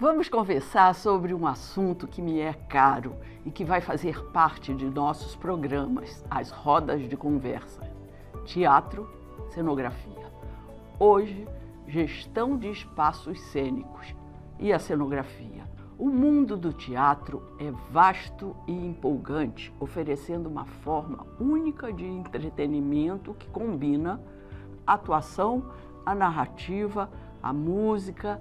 Vamos conversar sobre um assunto que me é caro e que vai fazer parte de nossos programas, as rodas de conversa. Teatro, cenografia. Hoje, gestão de espaços cênicos e a cenografia. O mundo do teatro é vasto e empolgante, oferecendo uma forma única de entretenimento que combina a atuação, a narrativa, a música,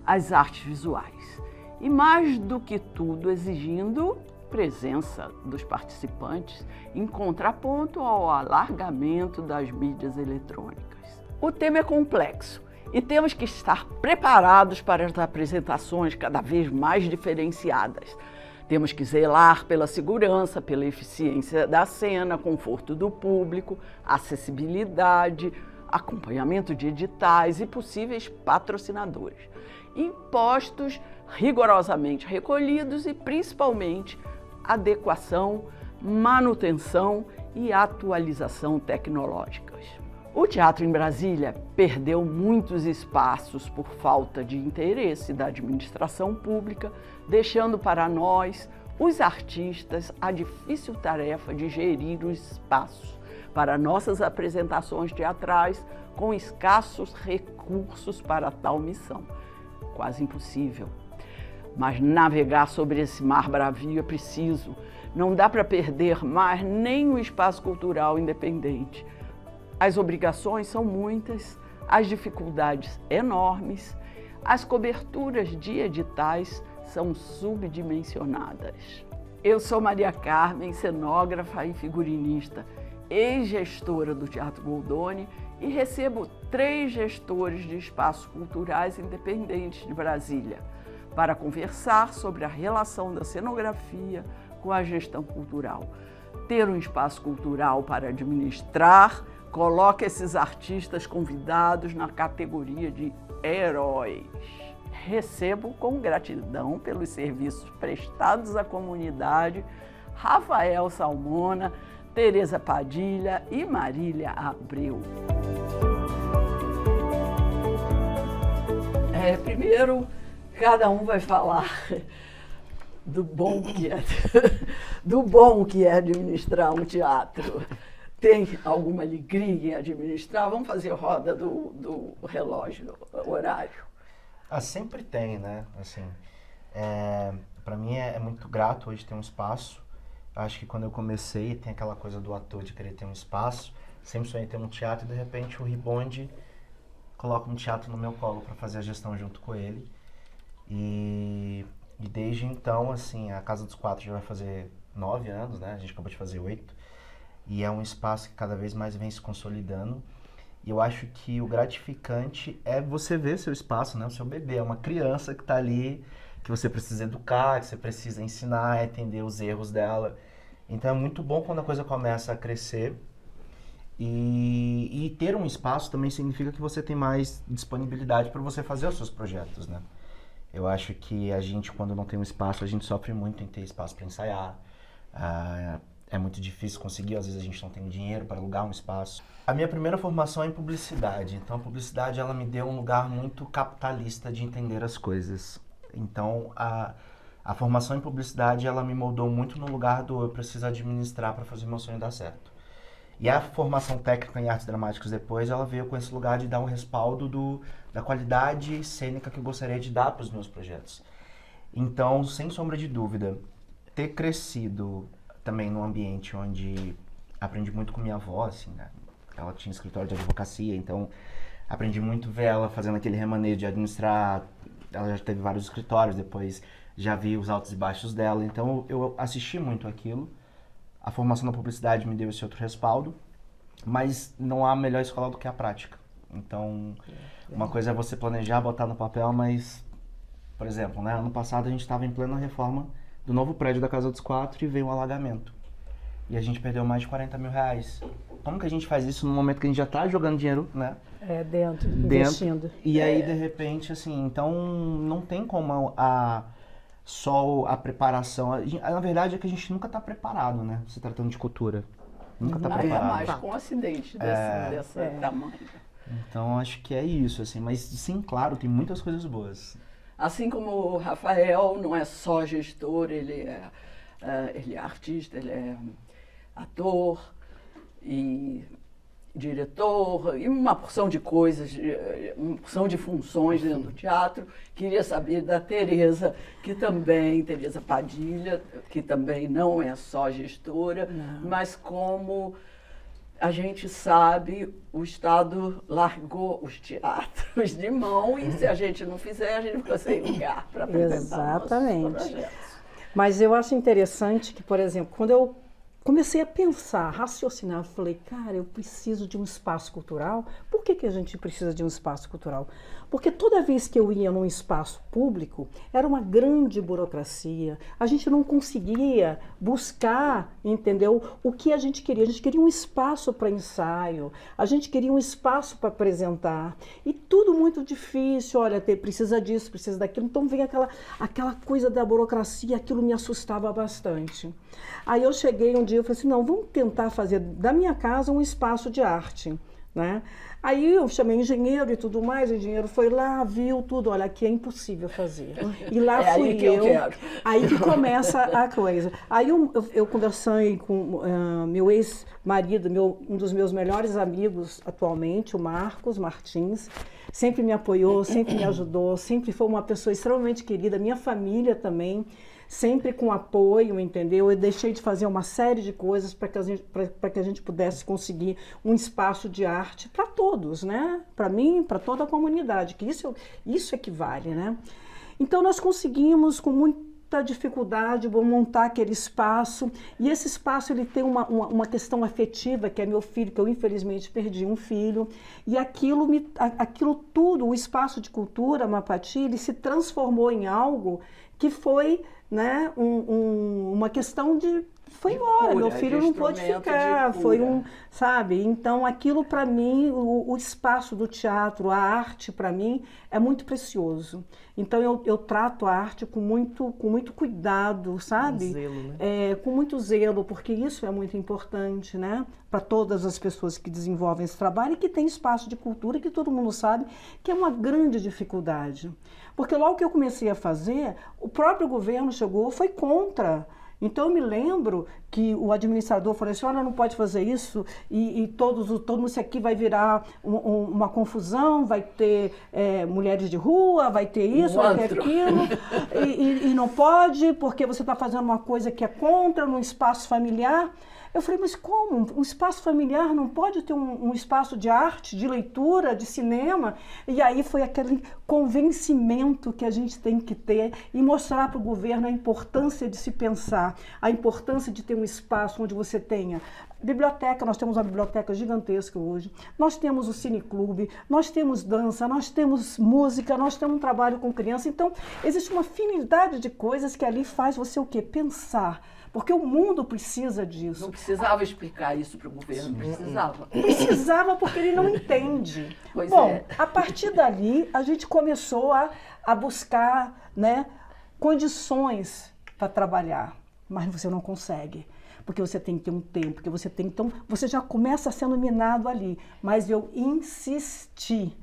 as artes visuais. E mais do que tudo, exigindo presença dos participantes em contraponto ao alargamento das mídias eletrônicas. O tema é complexo e temos que estar preparados para as apresentações cada vez mais diferenciadas. Temos que zelar pela segurança, pela eficiência da cena, conforto do público, acessibilidade, acompanhamento de editais e possíveis patrocinadores. Impostos rigorosamente recolhidos e, principalmente, adequação, manutenção e atualização tecnológicas. O teatro em Brasília perdeu muitos espaços por falta de interesse da administração pública, deixando para nós, os artistas, a difícil tarefa de gerir os espaços para nossas apresentações teatrais com escassos recursos para tal missão. Quase impossível. Mas navegar sobre esse mar bravio é preciso. Não dá para perder mais nem o espaço cultural independente. As obrigações são muitas, as dificuldades enormes, as coberturas de editais são subdimensionadas. Eu sou Maria Carmen, cenógrafa e figurinista, ex-gestora do Teatro Goldoni e recebo 3 gestores de espaços culturais independentes de Brasília para conversar sobre a relação da cenografia com a gestão cultural. Ter um espaço cultural para administrar coloca esses artistas convidados na categoria de heróis. Recebo com gratidão pelos serviços prestados à comunidade Rafael Salmona, Tereza Padilha e Marília Abreu. Primeiro, cada um vai falar do bom que é administrar um teatro. Tem alguma alegria em administrar? Vamos fazer roda do relógio, horário. Sempre tem, né? Assim, para mim é muito grato hoje ter um espaço. Acho que quando eu comecei, tem aquela coisa do ator de querer ter um espaço. Sempre sonhei ter um teatro e, de repente, o Ribonde coloca um teatro no meu colo para fazer a gestão junto com ele. E desde então, assim, a Casa dos Quatro já vai fazer 9 anos, né? A gente acabou de fazer 8. E é um espaço que cada vez mais vem se consolidando. E eu acho que o gratificante é você ver seu espaço, né? O seu bebê, é uma criança que está ali, que você precisa educar, que você precisa ensinar, entender os erros dela. Então é muito bom quando a coisa começa a crescer. E ter um espaço também significa que você tem mais disponibilidade para você fazer os seus projetos, né? Eu acho que a gente, quando não tem um espaço, a gente sofre muito em ter espaço para ensaiar. É muito difícil conseguir, às vezes a gente não tem dinheiro para alugar um espaço. A minha primeira formação é em publicidade, então a publicidade ela me deu um lugar muito capitalista de entender as coisas. Então a formação em publicidade ela me moldou muito no lugar do eu preciso administrar para fazer meu sonho dar certo. E a formação técnica em artes dramáticas depois, ela veio com esse lugar de dar um respaldo da qualidade cênica que eu gostaria de dar para os meus projetos. Então, sem sombra de dúvida, ter crescido também num ambiente onde aprendi muito com minha avó, assim, né? Ela tinha escritório de advocacia, então aprendi muito ver ela fazendo aquele remanejo de administrar. Ela já teve vários escritórios, depois já vi os altos e baixos dela, então eu assisti muito aquilo. A formação na publicidade me deu esse outro respaldo, mas não há melhor escola do que a prática. Então, uma coisa é você planejar, botar no papel, mas, por exemplo, né, ano passado a gente estava em plena reforma do novo prédio da Casa dos Quatro e veio um alagamento. E a gente perdeu mais de 40 mil reais. Como que a gente faz isso no momento que a gente já está jogando dinheiro, né? Investindo. E aí, de repente, assim, então não tem como só a preparação. Na verdade é que a gente nunca está preparado, né? Se tratando de cultura. Nunca está preparado. É mais com um acidente dessa tamanho. Então acho que é isso, assim. Mas sim, claro, tem muitas coisas boas. Assim como o Rafael não é só gestor, ele é artista, ele é ator e diretor, e uma porção de coisas, uma porção de funções dentro do teatro. Queria saber da Tereza, Tereza Padilha, que também não é só gestora, mas como a gente sabe, o Estado largou os teatros de mão e se a gente não fizer, a gente fica sem lugar para apresentar nossos projetos. Mas eu acho interessante que, por exemplo, quando eu comecei a pensar, raciocinar, eu falei, cara, eu preciso de um espaço cultural. Por que a gente precisa de um espaço cultural? Porque toda vez que eu ia num espaço público, era uma grande burocracia. A gente não conseguia buscar, entendeu? O que a gente queria. A gente queria um espaço para ensaio, a gente queria um espaço para apresentar. E tudo muito difícil, olha, precisa disso, precisa daquilo. Então vem aquela coisa da burocracia, aquilo me assustava bastante. Aí eu cheguei um dia e falei assim, não, vamos tentar fazer da minha casa um espaço de arte, né? Aí eu chamei engenheiro e tudo mais, o engenheiro foi lá, viu tudo, olha, aqui é impossível fazer. E lá fui aí que eu quero. Aí que começa a coisa. Aí eu conversei com meu ex-marido, um dos meus melhores amigos atualmente, o Marcos Martins, sempre me apoiou, sempre me ajudou, sempre foi uma pessoa extremamente querida, minha família também, sempre com apoio, entendeu? Eu deixei de fazer uma série de coisas para que a gente pudesse conseguir um espaço de arte para todos, né? Para mim, para toda a comunidade, que isso é que vale, né? Então nós conseguimos com muita dificuldade montar aquele espaço, e esse espaço ele tem uma questão afetiva, que é meu filho, que eu infelizmente perdi um filho, e aquilo tudo, o espaço de cultura Mapati, ele se transformou em algo que foi, né, uma questão foi embora, meu filho não pôde ficar, sabe? Então aquilo para mim, o espaço do teatro, a arte para mim é muito precioso. Então eu trato a arte com muito cuidado, sabe? Com zelo, né? Com muito zelo, porque isso é muito importante, né? Para todas as pessoas que desenvolvem esse trabalho e que tem espaço de cultura, que todo mundo sabe que é uma grande dificuldade. Porque logo que eu comecei a fazer, o próprio governo chegou, foi contra. Então eu me lembro que o administrador falou assim, olha, não pode fazer isso e todo isso aqui vai virar uma confusão, vai ter mulheres de rua, vai ter isso, vai ter aquilo, e não pode porque você está fazendo uma coisa que é contra num espaço familiar. Eu falei, mas como? Um espaço familiar não pode ter um espaço de arte, de leitura, de cinema? E aí foi aquele convencimento que a gente tem que ter e mostrar para o governo a importância de se pensar, a importância de ter um espaço onde você tenha biblioteca, nós temos uma biblioteca gigantesca hoje, nós temos o cineclube, nós temos dança, nós temos música, nós temos um trabalho com criança. Então, existe uma afinidade de coisas que ali faz você o quê? Pensar. Porque o mundo precisa disso. Não precisava explicar isso para o governo, precisava. Precisava porque ele não entende. Pois Bom, a partir dali, a gente começou a buscar, né, condições para trabalhar, mas você não consegue. Porque você tem que ter um tempo, porque você tem, então, você já começa sendo minado ali. Mas eu insisti,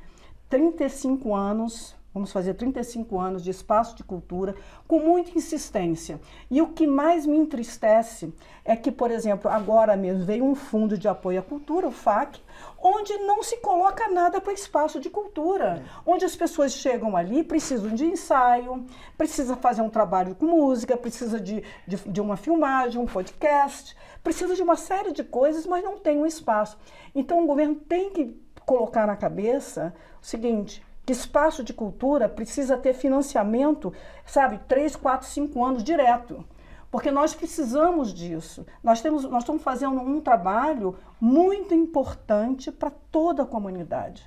35 anos... Vamos fazer 35 anos de espaço de cultura com muita insistência. E o que mais me entristece é que, por exemplo, agora mesmo veio um fundo de apoio à cultura, o FAC, onde não se coloca nada para espaço de cultura. Onde as pessoas chegam ali, precisam de ensaio, precisa fazer um trabalho com música, precisa de uma filmagem, um podcast, precisa de uma série de coisas, mas não tem um espaço. Então o governo tem que colocar na cabeça o seguinte... que espaço de cultura precisa ter financiamento, sabe, 3, 4, 5 anos direto. Porque nós precisamos disso. Nós estamos fazendo um trabalho muito importante para toda a comunidade.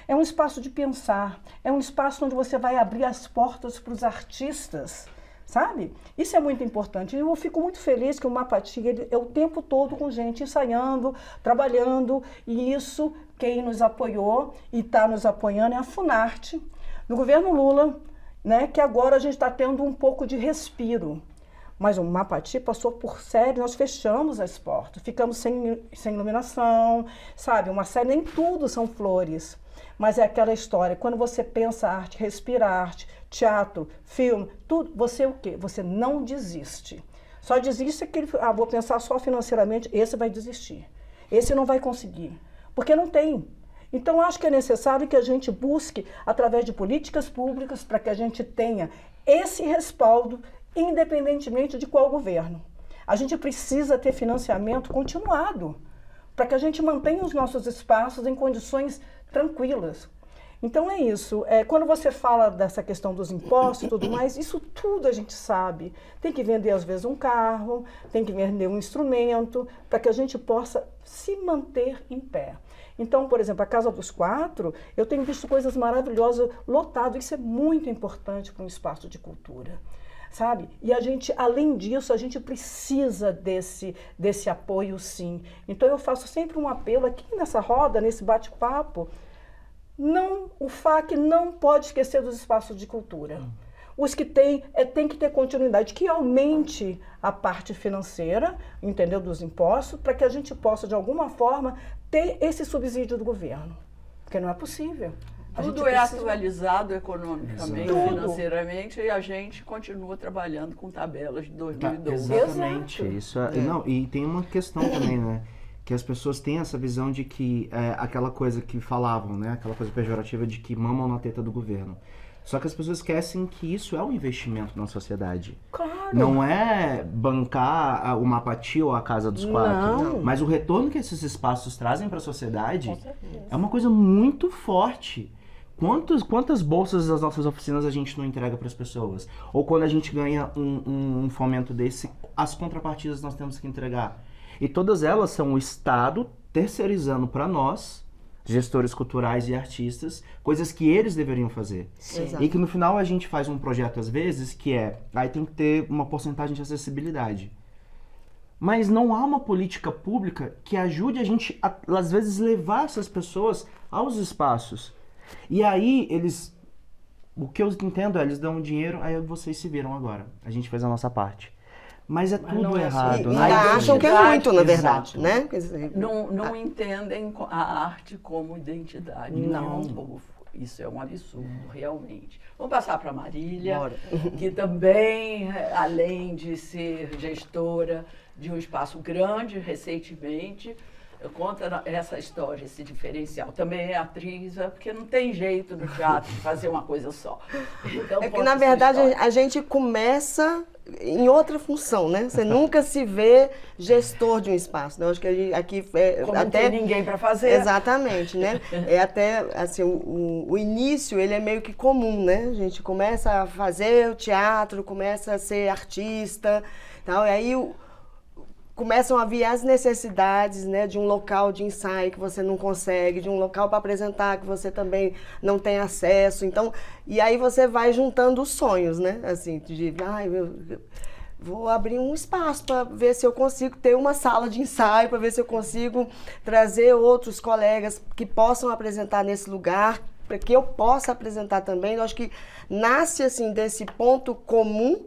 É um espaço de pensar, é um espaço onde você vai abrir as portas para os artistas, sabe? Isso é muito importante. E eu fico muito feliz que o Mapati é o tempo todo com gente ensaiando, trabalhando, e isso... Quem nos apoiou e está nos apoiando é a Funarte, no governo Lula, né, que agora a gente está tendo um pouco de respiro. Mas o Mapati passou por série, nós fechamos as portas, ficamos sem iluminação, sabe? Uma série, nem tudo são flores. Mas é aquela história, quando você pensa arte, respira arte, teatro, filme, tudo, você o quê? Você não desiste. Só desiste aquele, vou pensar só financeiramente, esse vai desistir. Esse não vai conseguir, porque não tem. Então, acho que é necessário que a gente busque, através de políticas públicas, para que a gente tenha esse respaldo, independentemente de qual governo. A gente precisa ter financiamento continuado, para que a gente mantenha os nossos espaços em condições tranquilas. Então é isso. Quando você fala dessa questão dos impostos e tudo mais, isso tudo a gente sabe. Tem que vender, às vezes, um carro, tem que vender um instrumento, para que a gente possa se manter em pé. Então, por exemplo, a Casa dos Quatro, eu tenho visto coisas maravilhosas, lotado. Isso é muito importante para um espaço de cultura, sabe? E a gente, além disso, a gente precisa desse apoio, sim. Então, eu faço sempre um apelo aqui nessa roda, nesse bate-papo. O FAC não pode esquecer dos espaços de cultura. Os que tem que ter continuidade, que aumente a parte financeira, entendeu, dos impostos, para que a gente possa, de alguma forma, ter esse subsídio do governo. Porque não é possível. Tudo é atualizado economicamente, financeiramente, e a gente continua trabalhando com tabelas de 2012. Exatamente. Isso não, e tem uma questão também, né? Que as pessoas têm essa visão de que aquela coisa que falavam, né? Aquela coisa pejorativa de que mamam na teta do governo. Só que as pessoas esquecem que isso é um investimento na sociedade. Claro. Não é bancar o Mapati ou a Casa dos Quatro. Não. Mas o retorno que esses espaços trazem para a sociedade é uma coisa muito forte. Quantas bolsas das nossas oficinas a gente não entrega para as pessoas? Ou quando a gente ganha um fomento desse, as contrapartidas nós temos que entregar. E todas elas são o Estado terceirizando para nós, gestores culturais e artistas, coisas que eles deveriam fazer. Exato. E que no final a gente faz um projeto às vezes que aí tem que ter uma porcentagem de acessibilidade. Mas não há uma política pública que ajude a gente, às vezes, levar essas pessoas aos espaços. E aí o que eu entendo eles dão o dinheiro, aí vocês se viram agora. A gente fez a nossa parte. Mas tudo errado. E acham que é muito, na verdade, Exato. né? Quer dizer, Não entendem a arte como identidade. Não, povo. Isso é um absurdo, realmente. Vamos passar para a Marília, Bora. que também, além de ser gestora de um espaço grande, recentemente, conta essa história, esse diferencial. Também é atriz, porque não tem jeito no teatro de fazer uma coisa só. Então, é que, na verdade, a gente começa em outra função, né? Você nunca se vê gestor de um espaço. Né? Eu acho que aqui como até não tem ninguém para fazer. Exatamente, né? É até, assim, o início, ele é meio que comum, né? A gente começa a fazer o teatro, começa a ser artista, tal, e aí começam a vir as necessidades, né, de um local de ensaio que você não consegue, de um local para apresentar que você também não tem acesso. Então, e aí você vai juntando os sonhos, né? Assim, de eu vou abrir um espaço para ver se eu consigo ter uma sala de ensaio, para ver se eu consigo trazer outros colegas que possam apresentar nesse lugar, para que eu possa apresentar também. Eu acho que nasce assim desse ponto comum,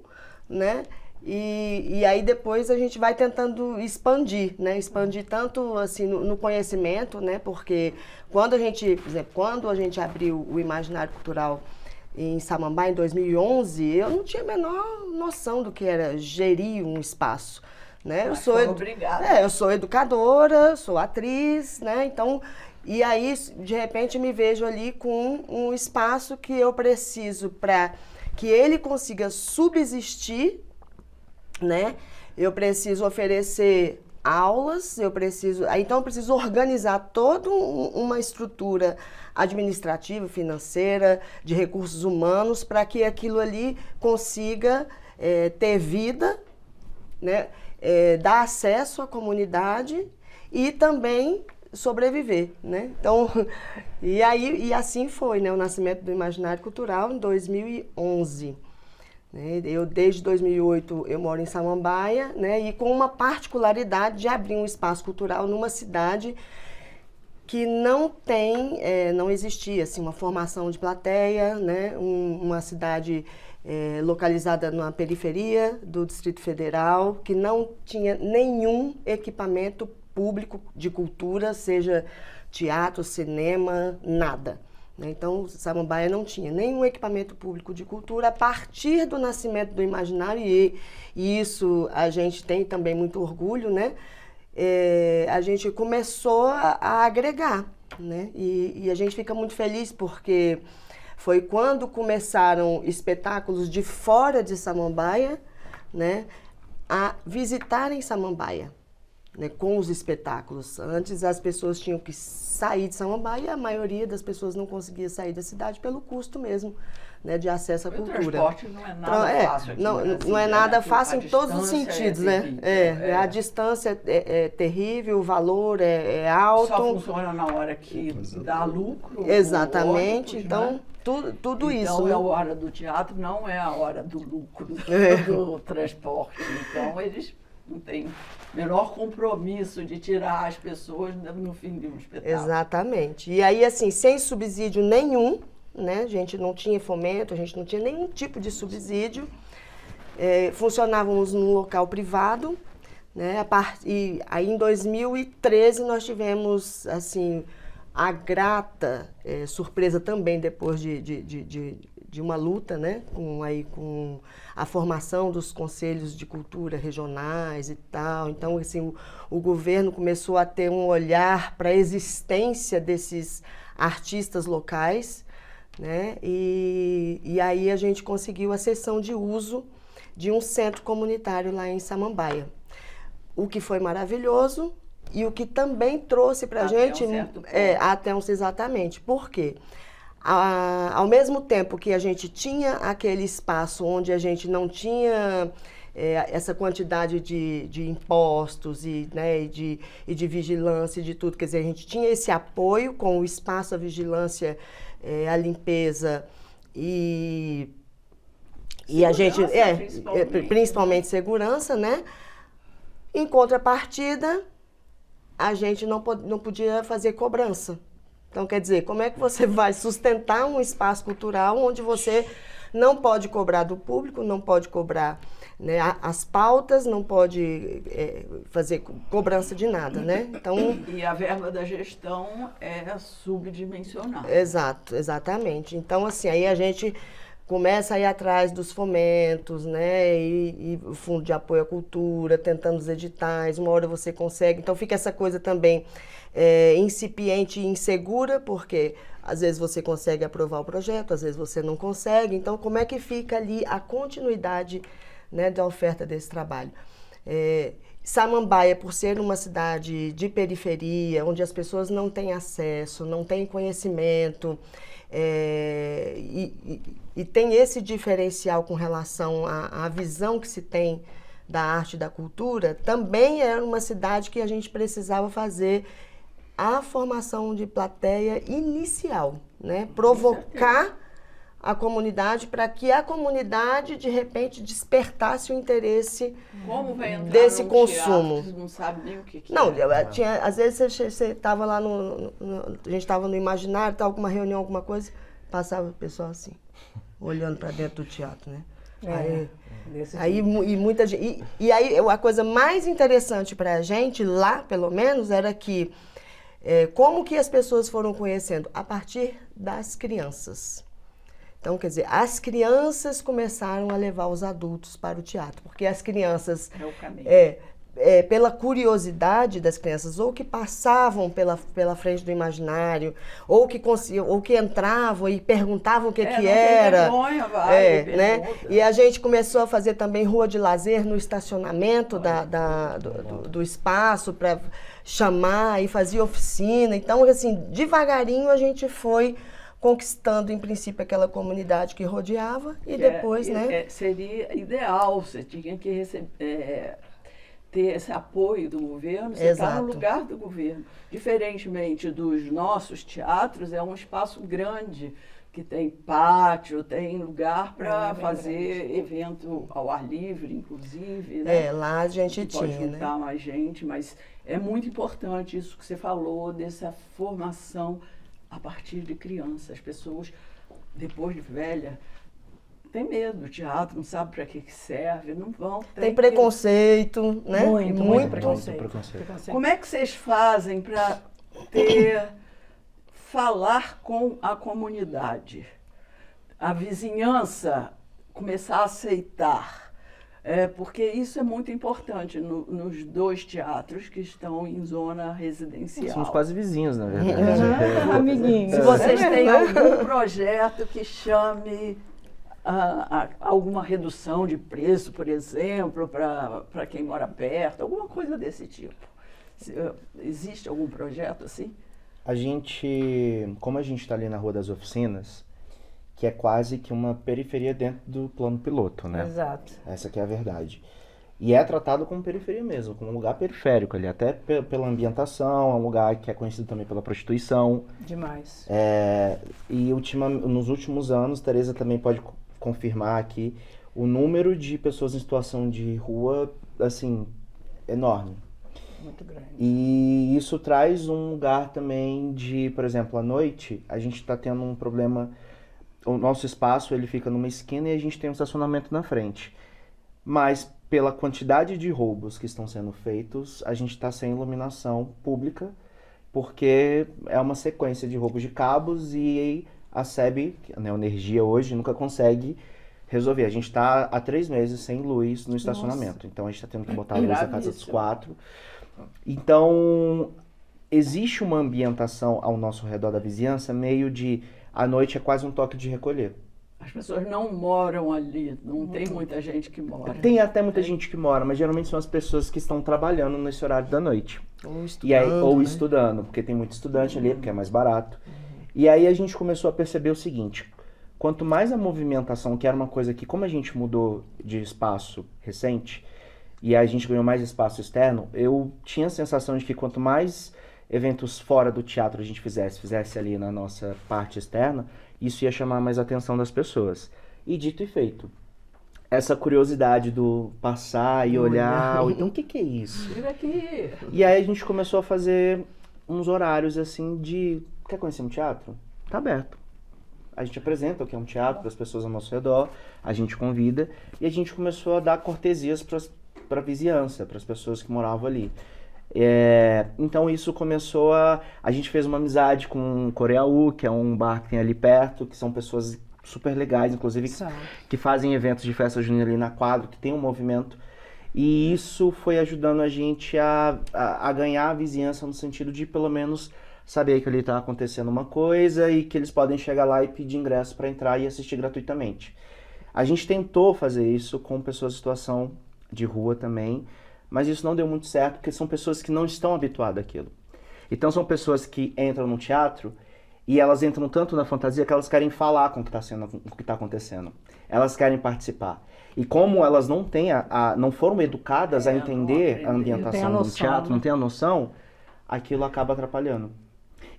né? E aí depois a gente vai tentando expandir, né? Expandir tanto assim no conhecimento, né? Porque quando a gente, por exemplo, quando a gente abriu o Imaginário Cultural em Samambaia em 2011, eu não tinha a menor noção do que era gerir um espaço, né? Eu sou educadora, sou atriz, né? Então, e aí de repente me vejo ali com um espaço que eu preciso para que ele consiga subsistir, né? Eu preciso oferecer aulas, então eu preciso organizar toda uma estrutura administrativa, financeira, de recursos humanos, para que aquilo ali consiga ter vida, né? Dar acesso à comunidade e também sobreviver, né? Então, e assim foi, né? O nascimento do Imaginário Cultural em 2011. Eu, desde 2008, eu moro em Samambaia, né, e com uma particularidade de abrir um espaço cultural numa cidade que não existia assim, uma formação de plateia, né, uma cidade localizada na periferia do Distrito Federal, que não tinha nenhum equipamento público de cultura, seja teatro, cinema, nada. Então, Samambaia não tinha nenhum equipamento público de cultura a partir do nascimento do imaginário, e isso a gente tem também muito orgulho, né? A gente começou a agregar, né? E a gente fica muito feliz porque foi quando começaram espetáculos de fora de Samambaia, né, a visitarem Samambaia, né, com os espetáculos. Antes as pessoas tinham que sair de Samambaia e a maioria das pessoas não conseguia sair da cidade pelo custo mesmo, né, de acesso à cultura. O transporte não é nada fácil aqui não, no Brasil, não é nada né? fácil em todos os sentidos, né? A distância é terrível, o valor é alto. Só funciona na hora que dá lucro. Exatamente, ônibus, então né? tudo isso. Então, né? a hora do teatro não é a hora do lucro do transporte. Então, eles não têm o menor compromisso de tirar as pessoas no fim de um espetáculo. Exatamente. E aí, assim, sem subsídio nenhum, né? A gente não tinha fomento, a gente não tinha nenhum tipo de subsídio. Funcionávamos num local privado, né? E aí, em 2013, nós tivemos, assim, a grata surpresa também, depois de uma luta, né, com a formação dos conselhos de cultura regionais e tal. Então, assim, o governo começou a ter um olhar para a existência desses artistas locais, né, e aí a gente conseguiu a cessão de uso de um centro comunitário lá em Samambaia, o que foi maravilhoso. E o que também trouxe para a gente... Exatamente. Por quê? Ao mesmo tempo que a gente tinha aquele espaço onde a gente não tinha essa quantidade de impostos né, e de vigilância e de tudo, quer dizer, a gente tinha esse apoio com o espaço, a vigilância, a limpeza e a gente... principalmente segurança, né? Em contrapartida, a gente não podia fazer cobrança. Então, quer dizer, como é que você vai sustentar um espaço cultural onde você não pode cobrar do público, não pode cobrar, né, as pautas, não pode fazer cobrança de nada, né? Então, e a verba da gestão é subdimensionada. Exatamente. Então, assim, aí a gente começa a ir atrás dos fomentos, né, e o Fundo de Apoio à Cultura, tentando os editais, uma hora você consegue. Então fica essa coisa também incipiente e insegura, porque às vezes você consegue aprovar o projeto, às vezes você não consegue. Então como é que fica ali a continuidade, né, da oferta desse trabalho? Samambaia, por ser uma cidade de periferia, onde as pessoas não têm acesso, não têm conhecimento, e tem esse diferencial com relação à visão que se tem da arte e da cultura, também era uma cidade que a gente precisava fazer a formação de plateia inicial, né? Provocar a comunidade para que a comunidade, de repente, despertasse o interesse desse consumo. Teatro, não sabe nem o que não, tinha, às vezes você estava lá a gente estava no imaginário, estava alguma reunião, alguma coisa, passava o pessoal assim, olhando para dentro do teatro, né? Aí muita gente, e aí a coisa mais interessante para a gente lá, pelo menos, era que como que as pessoas foram conhecendo? A partir das crianças. Então, quer dizer, as crianças começaram a levar os adultos para o teatro, porque as crianças, pela curiosidade das crianças, ou que passavam pela frente do imaginário, ou que entravam e perguntavam o que era. Vergonha, né? E a gente começou a fazer também rua de lazer no estacionamento do espaço, para chamar e fazer oficina. Então, assim, devagarinho a gente foi conquistando, em princípio, aquela comunidade que rodeava e depois, né? Seria ideal, você tinha que ter esse apoio do governo, você está no lugar do governo. Diferentemente dos nossos teatros, é um espaço grande, que tem pátio, tem lugar para fazer evento ao ar livre, inclusive. Né? Lá a gente tinha, pode juntar, né? mais gente, mas é muito importante isso que você falou, dessa formação a partir de criança. As pessoas, depois de velha, tem medo do teatro, não sabe para que serve, não vão. Tem preconceito, né? Muito preconceito. Como é que vocês fazem para ter falar com a comunidade, a vizinhança começar a aceitar, porque isso é muito importante nos 2 teatros que estão em zona residencial. Somos quase vizinhos, na verdade. Amiguinhos. Se vocês têm algum projeto que chame alguma redução de preço, por exemplo, para quem mora perto, alguma coisa desse tipo. Existe algum projeto assim? Como a gente está ali na Rua das Oficinas, que é quase que uma periferia dentro do plano piloto, né? Exato. Essa que é a verdade. E é tratado como periferia mesmo, como um lugar periférico ali, até pela ambientação, é um lugar que é conhecido também pela prostituição. Demais. E nos últimos anos, Tereza também pode confirmar aqui, o número de pessoas em situação de rua, assim, enorme. Muito grande. E isso traz um lugar também de, por exemplo, à noite, a gente está tendo um problema, o nosso espaço ele fica numa esquina e a gente tem um estacionamento na frente. Mas pela quantidade de roubos que estão sendo feitos, a gente está sem iluminação pública, porque é uma sequência de roubos de cabos e a SEB, a Neoenergia hoje, nunca consegue resolver. A gente está há 3 meses sem luz no estacionamento, então a gente está tendo que botar a luz a casa dos 4. Então, existe uma ambientação ao nosso redor da vizinhança, meio de, à noite é quase um toque de recolher. As pessoas não moram ali, não tem muita gente que mora. Tem até muita gente que mora, mas geralmente são as pessoas que estão trabalhando nesse horário da noite. Ou estudando, porque tem muito estudante ali, porque é mais barato. E aí a gente começou a perceber o seguinte, quanto mais a movimentação, que era uma coisa que, como a gente mudou de espaço recente, e a gente ganhou mais espaço externo, eu tinha a sensação de que quanto mais eventos fora do teatro a gente fizesse ali na nossa parte externa, isso ia chamar mais a atenção das pessoas. E dito e feito. Essa curiosidade do passar e olhar, então o que é isso? Vira aqui. E aí a gente começou a fazer uns horários assim de, quer conhecer um teatro? Tá aberto. A gente apresenta o que é um teatro para as pessoas ao nosso redor, a gente convida, e a gente começou a dar cortesias para a vizinhança, para as pessoas que moravam ali. Então isso começou a gente fez uma amizade com o Coreaú, que é um bar que tem ali perto, que são pessoas super legais, inclusive que fazem eventos de festa junina ali na quadra, que tem um movimento. E isso foi ajudando a gente a ganhar a vizinhança no sentido de pelo menos saber que ali está acontecendo uma coisa e que eles podem chegar lá e pedir ingresso para entrar e assistir gratuitamente. A gente tentou fazer isso com pessoas em situação de rua também, mas isso não deu muito certo, porque são pessoas que não estão habituadas àquilo. Então são pessoas que entram no teatro e elas entram tanto na fantasia que elas querem falar com o que está acontecendo. Elas querem participar. E como elas não têm não foram educadas a entender a ambientação do teatro, não têm a noção, aquilo acaba atrapalhando.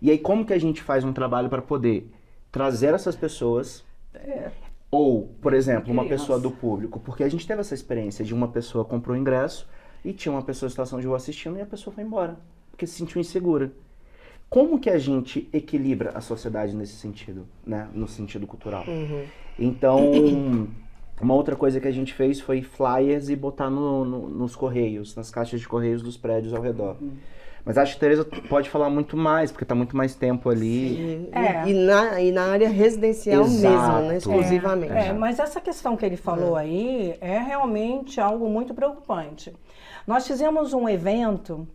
E aí como que a gente faz um trabalho para poder trazer essas pessoas... Ou, por exemplo, uma pessoa do público, porque a gente teve essa experiência de uma pessoa comprou o ingresso e tinha uma pessoa em situação de rua assistindo e a pessoa foi embora, porque se sentiu insegura. Como que a gente equilibra a sociedade nesse sentido, né? No sentido cultural? Então, uma outra coisa que a gente fez foi flyers e botar nos correios, nas caixas de correios dos prédios ao redor. Mas acho que a Tereza pode falar muito mais, porque está muito mais tempo ali. E na área residencial mesmo, né? Exclusivamente. Mas essa questão que ele falou aí é realmente algo muito preocupante. Nós fizemos um evento,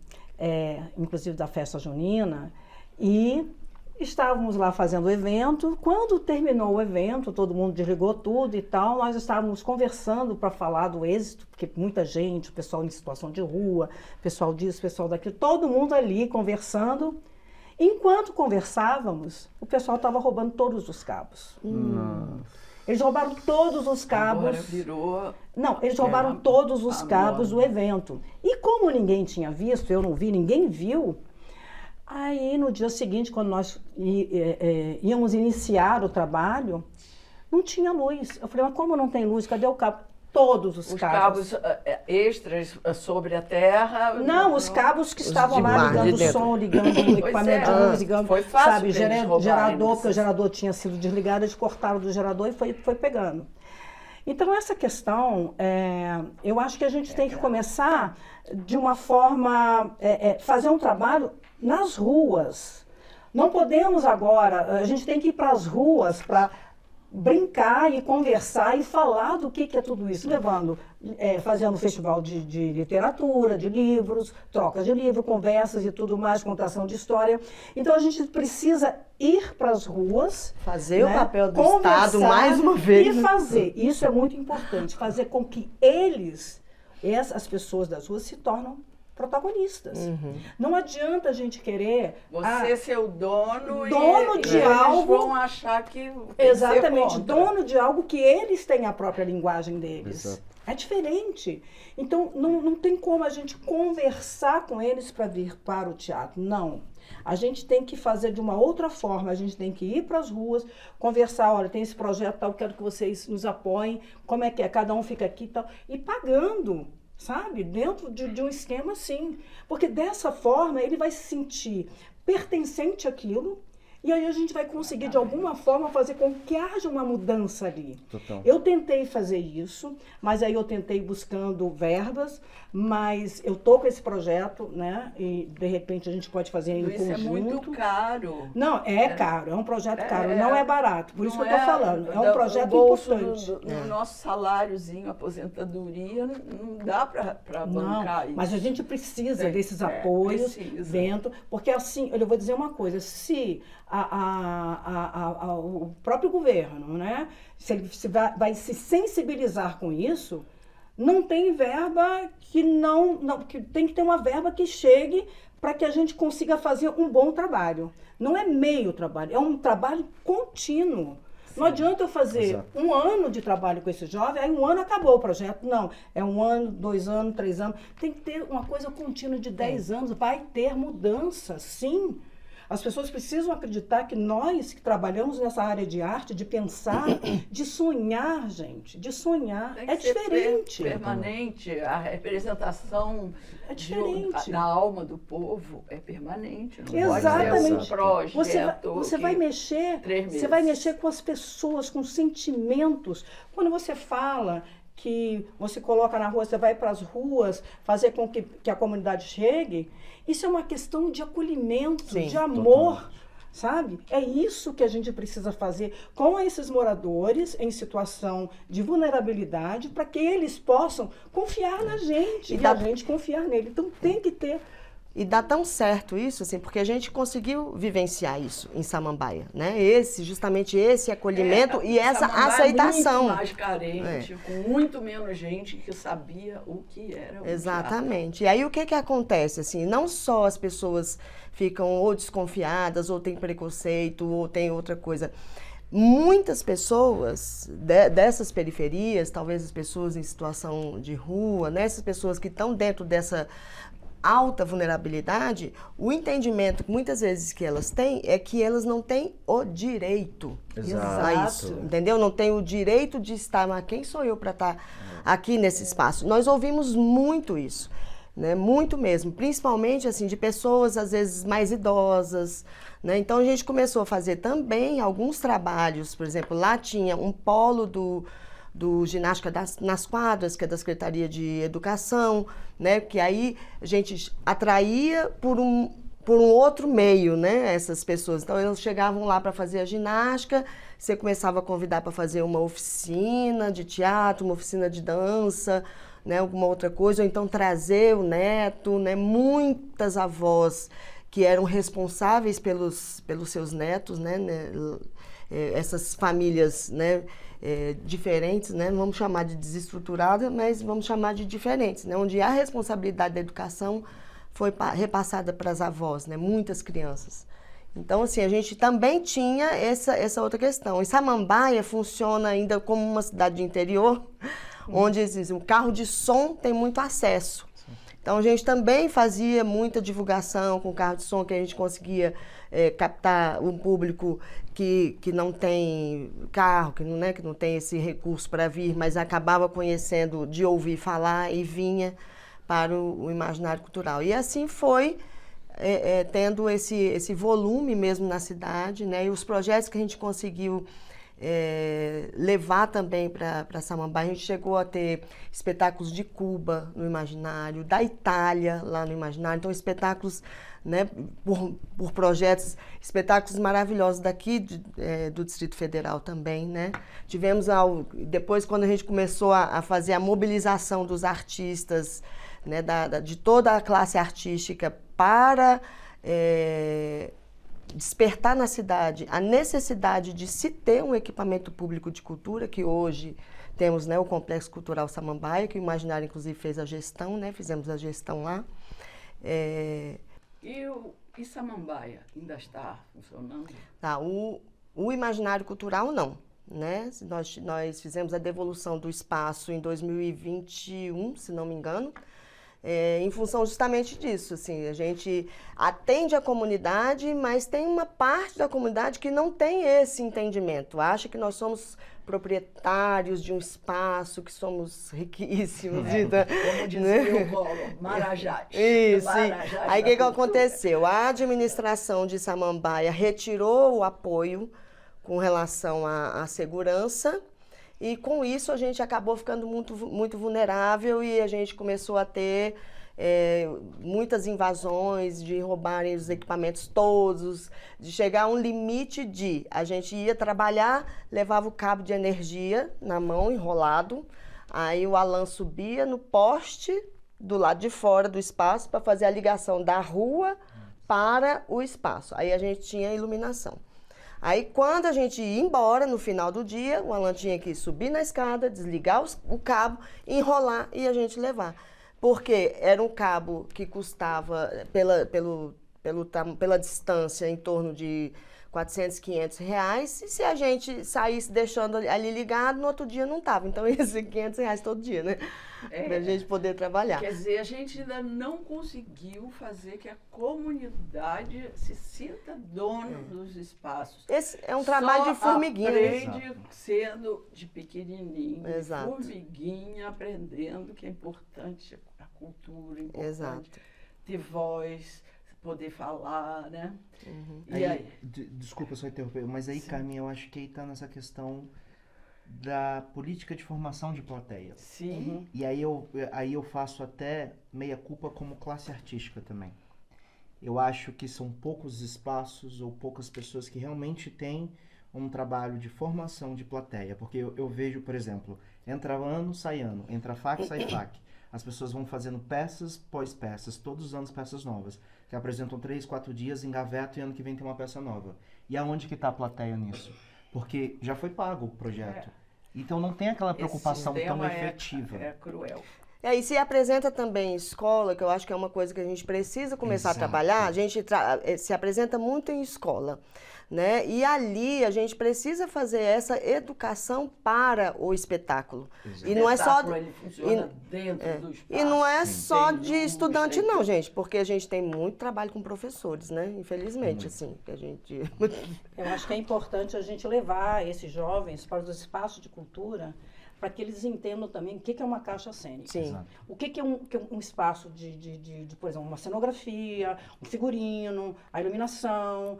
inclusive da festa junina, e estávamos lá fazendo o evento. Quando terminou o evento, todo mundo desligou tudo e tal, nós estávamos conversando para falar do êxito, porque muita gente, o pessoal em situação de rua, pessoal disso, pessoal daquilo, todo mundo ali conversando. Enquanto conversávamos, o pessoal estava roubando todos os cabos. Eles roubaram todos os cabos. Agora virou... Não, eles roubaram todos os cabos do evento. E como ninguém tinha visto, eu não vi, ninguém viu, aí no dia seguinte, quando nós íamos iniciar o trabalho, não tinha luz. Eu falei, mas como não tem luz? Cadê o cabo? Todos os cabos. Os cabos extras sobre a terra? Não, os cabos que estavam lá ligando o som, ligando o equipamento de luz, ligando, foi fácil, sabe, gerador, porque o gerador tinha sido desligado, eles cortaram do gerador e foi pegando. Então, essa questão, eu acho que a gente tem que começar de uma forma, fazer um trabalho nas ruas. Não podemos agora, a gente tem que ir para as ruas para brincar e conversar e falar do que é tudo isso, fazendo festival de literatura, de livros, trocas de livro, conversas e tudo mais, contação de história. Então a gente precisa ir para as ruas, fazer o papel do Estado mais uma vez. E fazer, isso é muito importante, fazer com que as pessoas das ruas se tornem protagonistas. Não adianta a gente querer... Você ser o dono de algo... Eles vão achar que... Exatamente, dono de algo que eles têm a própria linguagem deles. Exato. É diferente. Então, não tem como a gente conversar com eles para vir para o teatro. Não. A gente tem que fazer de uma outra forma. A gente tem que ir para as ruas, conversar. Olha, tem esse projeto tal, quero que vocês nos apoiem. Como é que é? Cada um fica aqui e tal. E pagando. Sabe? Dentro de um esquema assim. Porque dessa forma ele vai se sentir pertencente àquilo e aí a gente vai conseguir de alguma forma fazer com que haja uma mudança ali. Total. Eu tentei fazer isso, mas aí eu tentei buscando verbas, mas eu tô com esse projeto, né? E de repente a gente pode fazer em conjunto. Isso é muito caro. Não, é caro, é um projeto caro, não é barato. Por isso que eu tô falando, é um projeto importante. No nosso saláriozinho, aposentadoria, não dá para bancar isso. Mas a gente precisa desses apoios dentro, porque assim, eu vou dizer uma coisa, se o próprio governo, né, se ele vai se sensibilizar com isso, não tem verba que tem que ter uma verba que chegue para que a gente consiga fazer um bom trabalho. Não é meio trabalho, é um trabalho contínuo. Sim. Não adianta eu fazer um ano de trabalho com esse jovem, aí um ano acabou o projeto. Não, é 1 ano, 2 anos, 3 anos. Tem que ter uma coisa contínua de 10 anos, vai ter mudança, sim. As pessoas precisam acreditar que nós que trabalhamos nessa área de arte, de pensar, de sonhar, gente, de sonhar, é diferente. Permanente, a representação é diferente. Da alma do povo é permanente. Não exatamente. Pode ser um projeto você vai mexer com as pessoas, com sentimentos. Quando você fala que você coloca na rua, você vai para as ruas, fazer com que a comunidade chegue, isso é uma questão de acolhimento, sim, de amor, totalmente. Sabe? É isso que a gente precisa fazer com esses moradores em situação de vulnerabilidade, para que eles possam confiar na gente e a gente confiar nele. Então tem que ter... E dá tão certo isso, assim, porque a gente conseguiu vivenciar isso em Samambaia, né? Justamente esse acolhimento e essa aceitação. Muito mais carente, com muito menos gente que sabia o que era o exatamente. Teatro. E aí o que acontece, assim, não só as pessoas ficam ou desconfiadas, ou têm preconceito, ou tem outra coisa. Muitas pessoas dessas periferias, talvez as pessoas em situação de rua, né? Essas pessoas que estão dentro dessa alta vulnerabilidade, o entendimento que muitas vezes que elas têm é que elas não têm o direito a isso, entendeu? Não tem o direito de estar, mas quem sou eu para estar aqui nesse espaço? Nós ouvimos muito isso, né? Muito mesmo, principalmente assim de pessoas às vezes mais idosas, né? Então a gente começou a fazer também alguns trabalhos, por exemplo, lá tinha um polo do ginástica nas quadras, que é da Secretaria de Educação, né? Que aí a gente atraía por um outro meio, né? Essas pessoas. Então, elas chegavam lá para fazer a ginástica, você começava a convidar para fazer uma oficina de teatro, uma oficina de dança, né? Alguma outra coisa, ou então trazer o neto, né? Muitas avós que eram responsáveis pelos seus netos, né? Essas famílias, né? Diferentes, né? Não vamos chamar de desestruturada, mas vamos chamar de diferentes, né? Onde a responsabilidade da educação foi repassada para as avós, né? Muitas crianças. Então, assim, a gente também tinha essa outra questão. E Samambaia funciona ainda como uma cidade de interior, onde existe um carro de som tem muito acesso. Então, a gente também fazia muita divulgação com carro de som, que a gente conseguia captar um público que não tem carro, que não tem esse recurso para vir, mas acabava conhecendo de ouvir falar e vinha para o imaginário cultural. E assim foi tendo esse volume mesmo na cidade, né? E os projetos que a gente conseguiu levar também para Samambaia. A gente chegou a ter espetáculos de Cuba no Imaginário, da Itália lá no Imaginário, então espetáculos, né, por projetos, espetáculos maravilhosos daqui do Distrito Federal também, né? Tivemos, depois quando a gente começou a fazer a mobilização dos artistas, né, de toda a classe artística para despertar na cidade a necessidade de se ter um equipamento público de cultura, que hoje temos, né, o Complexo Cultural Samambaia, que o Imaginário, inclusive, fez a gestão, né, fizemos a gestão lá. E Samambaia ainda está funcionando? Tá, o Imaginário Cultural não, né? Nós fizemos a devolução do espaço em 2021, se não me engano, em função justamente disso, assim, a gente atende a comunidade, mas tem uma parte da comunidade que não tem esse entendimento, acha que nós somos proprietários de um espaço, que somos riquíssimos. Como dizia o Collor, Marajás. Isso. Marajás. Aí o que aconteceu? A administração de Samambaia retirou o apoio com relação à segurança, e com isso a gente acabou ficando muito vulnerável e a gente começou a ter muitas invasões, de roubarem os equipamentos todos, de chegar a um limite a gente ia trabalhar, levava o cabo de energia na mão, enrolado, aí o Alan subia no poste do lado de fora do espaço para fazer a ligação da rua para o espaço. Aí a gente tinha iluminação. Aí, quando a gente ia embora, no final do dia, o Alan tinha que subir na escada, desligar o cabo, enrolar e a gente levar. Porque era um cabo que custava, pela distância, em torno de 400, 500 reais. E se a gente saísse deixando ali ligado, no outro dia não estava. Então, ia ser 500 reais todo dia, né? Para a gente poder trabalhar. Quer dizer, a gente ainda não conseguiu fazer que a comunidade se sinta dona dos espaços. Esse é um trabalho de formiguinha. Aprende sendo de pequenininho, Exato. formiguinha, aprendendo que é importante a cultura, é importante Exato. ter voz, poder falar, né? Uhum. E aí? Desculpa só interromper, mas aí, Carmen, eu acho que aí está nessa questão da política de formação de plateia. Sim. Uhum. E aí eu faço até meia culpa como classe artística também. Eu acho que são poucos espaços ou poucas pessoas que realmente têm um trabalho de formação de plateia. Porque eu vejo, por exemplo, entra ano, sai ano, entra FAC, sai FAC. As pessoas vão fazendo peças pós-peças, todos os anos peças novas, que apresentam 3, 4 dias, engavetam e ano que vem tem uma peça nova. E aonde que está a plateia nisso? Porque já foi pago o projeto. Então não tem aquela preocupação tão efetiva. É cruel. E se apresenta também em escola, que eu acho que é uma coisa que a gente precisa começar a trabalhar, a gente se apresenta muito em escola, né? E ali a gente precisa fazer essa educação para o espetáculo. Exato. E não é só Ele funciona dentro do espaço. E não é só Tem de estudante não, gente, porque a gente tem muito trabalho com professores, né? Infelizmente, assim, que a gente Eu acho que é importante a gente levar esses jovens para os espaços de cultura, para que eles entendam também o que é uma caixa cênica. Sim. O que é um espaço de, por exemplo, uma cenografia, um figurino, a iluminação,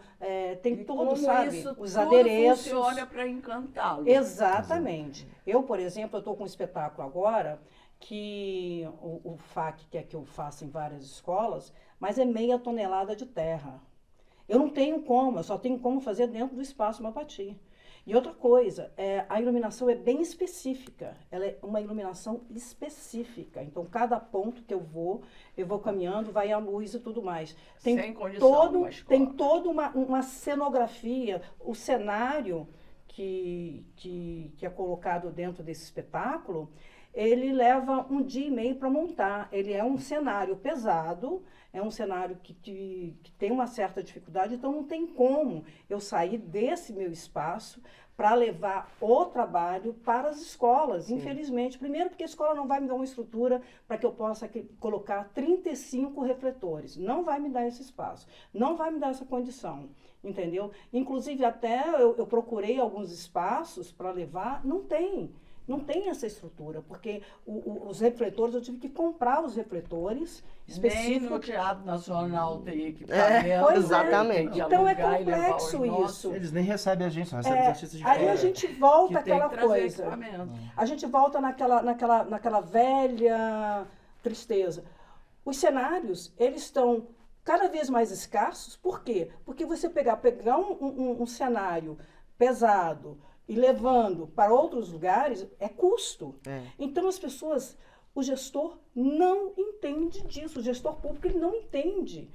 tem E tudo, como sabe? isso Os tudo adereços. funciona para encantá-lo. Exatamente. Eu, por exemplo, estou com um espetáculo agora que o FAC quer que eu faça em várias escolas, mas é 0,5 tonelada de terra. Eu não tenho como, eu só tenho como fazer dentro do espaço Mapati. E outra coisa, a iluminação é bem específica, ela é uma iluminação específica. Então, cada ponto que eu vou caminhando, vai a luz e tudo mais. Sem condição, tem toda uma cenografia, o cenário que é colocado dentro desse espetáculo, ele leva 1 dia e meio para montar. Ele é um cenário pesado, é um cenário que tem uma certa dificuldade, então não tem como eu sair desse meu espaço para levar o trabalho para as escolas, Sim. Infelizmente. Primeiro porque a escola não vai me dar uma estrutura para que eu possa colocar 35 refletores. Não vai me dar esse espaço, não vai me dar essa condição, entendeu? Inclusive até eu procurei alguns espaços para levar, não tem. Não tem essa estrutura, porque os refletores, eu tive que comprar os refletores específicos. Nem no Teatro Nacional tem equipamento. Pois exatamente. Então é complexo isso. Eles nem recebem a gente, só recebem os artistas de Aí fora. a gente volta que tem àquela que trazer coisa. equipamento. A gente volta naquela velha tristeza. Os cenários, eles estão cada vez mais escassos. Por quê? Porque você pegar um cenário pesado e levando para outros lugares é custo. Então as pessoas, o gestor não entende disso, o gestor público ele não entende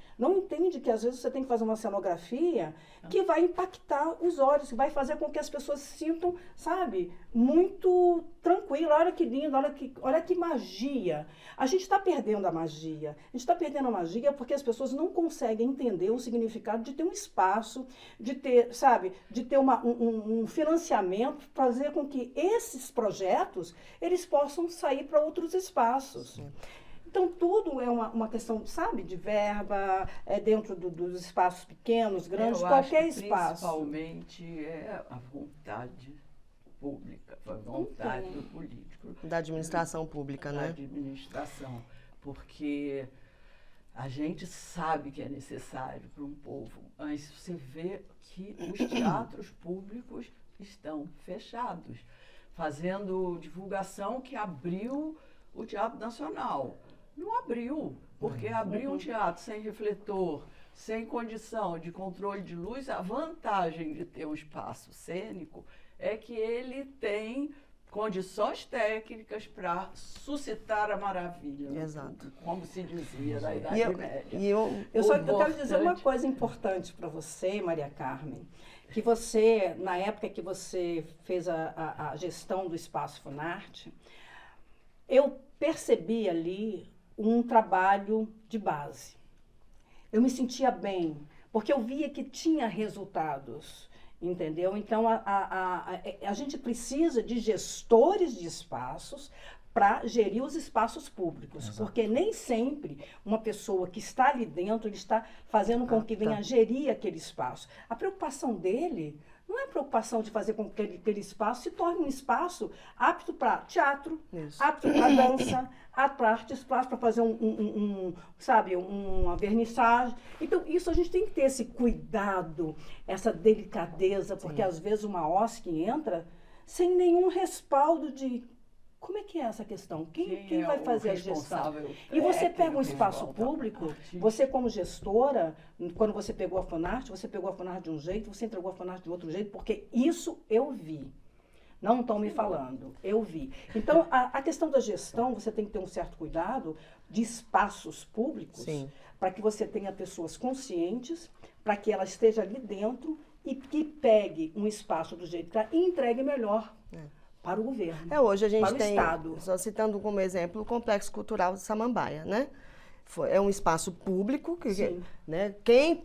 que às vezes você tem que fazer uma cenografia que vai impactar os olhos, que vai fazer com que as pessoas se sintam, sabe, muito tranquila. Olha que lindo, olha que magia. A gente está perdendo a magia. A gente está perdendo a magia porque as pessoas não conseguem entender o significado de ter um espaço, de ter, sabe, de ter um financiamento, fazer com que esses projetos eles possam sair para outros espaços. Então, tudo é uma questão, sabe, de verba, dentro dos espaços pequenos, grandes, qualquer espaço. Principalmente é a vontade pública, a vontade do político. Da administração pública, né? Da administração. Porque a gente sabe que é necessário para um povo, mas você vê que os teatros públicos estão fechados, fazendo divulgação que abriu o Teatro Nacional. Não abriu, porque abrir um teatro sem refletor, sem condição de controle de luz, a vantagem de ter um espaço cênico é que ele tem condições técnicas para suscitar a maravilha. Exato. Como se dizia na Idade Média. Eu quero dizer uma coisa importante para você, Maria Carmen, que você, na época que você fez a gestão do Espaço Funarte, eu percebi ali um trabalho de base. Eu me sentia bem, porque eu via que tinha resultados, entendeu? Então, a gente precisa de gestores de espaços para gerir os espaços públicos. Exato. Porque nem sempre uma pessoa que está ali dentro, ele está fazendo com que venha gerir aquele espaço. A preocupação dele não é a preocupação de fazer com que aquele espaço se torne um espaço apto para teatro, apto para dança, apto para artes plásticas, para fazer uma vernissagem. Então, isso a gente tem que ter esse cuidado, essa delicadeza, porque às vezes uma OSC entra sem nenhum respaldo de como é que é essa questão? Quem vai fazer a gestão? E você pega um espaço público, você como gestora, quando você pegou a Funarte de um jeito, você entregou a Funarte de outro jeito, porque isso eu vi. Não estão me falando, eu vi. Então, a questão da gestão, você tem que ter um certo cuidado de espaços públicos, para que você tenha pessoas conscientes, para que ela esteja ali dentro e que pegue um espaço do jeito que ela e entregue melhor. Para o governo, hoje a gente para o tem, Estado. Só citando como exemplo, o Complexo Cultural de Samambaia, né? É um espaço público, né? Quem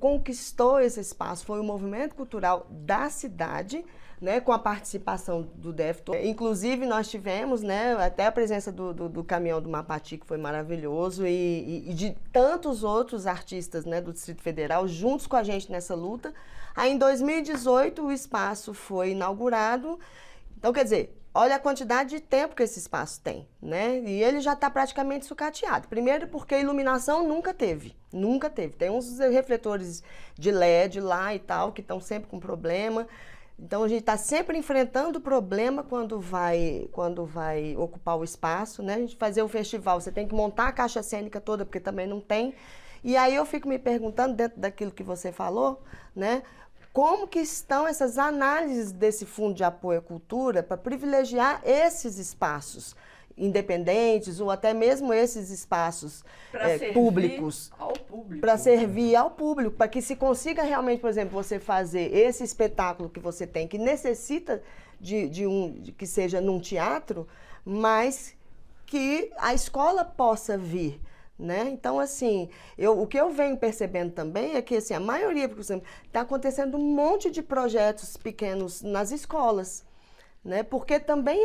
conquistou esse espaço foi o movimento cultural da cidade, né? Com a participação do DF. Inclusive, nós tivemos, né? Até a presença do caminhão do Mapati, que foi maravilhoso, e de tantos outros artistas, né? Do Distrito Federal, juntos com a gente nessa luta. Aí, em 2018, o espaço foi inaugurado. Então, quer dizer, olha a quantidade de tempo que esse espaço tem, né? E ele já está praticamente sucateado. Primeiro porque a iluminação nunca teve. Tem uns refletores de LED lá e tal, que estão sempre com problema. Então, a gente está sempre enfrentando problema quando vai ocupar o espaço, né? A gente fazer o festival, você tem que montar a caixa cênica toda, porque também não tem. E aí eu fico me perguntando, dentro daquilo que você falou, né? Como que estão essas análises desse Fundo de Apoio à Cultura para privilegiar esses espaços independentes ou até mesmo esses espaços públicos para servir ao público, para que se consiga realmente, por exemplo, você fazer esse espetáculo que você tem, que necessita de que seja num teatro, mas que a escola possa vir. Né? Então, assim, o que eu venho percebendo também é que assim, a maioria, por exemplo, está acontecendo um monte de projetos pequenos nas escolas, né? Porque também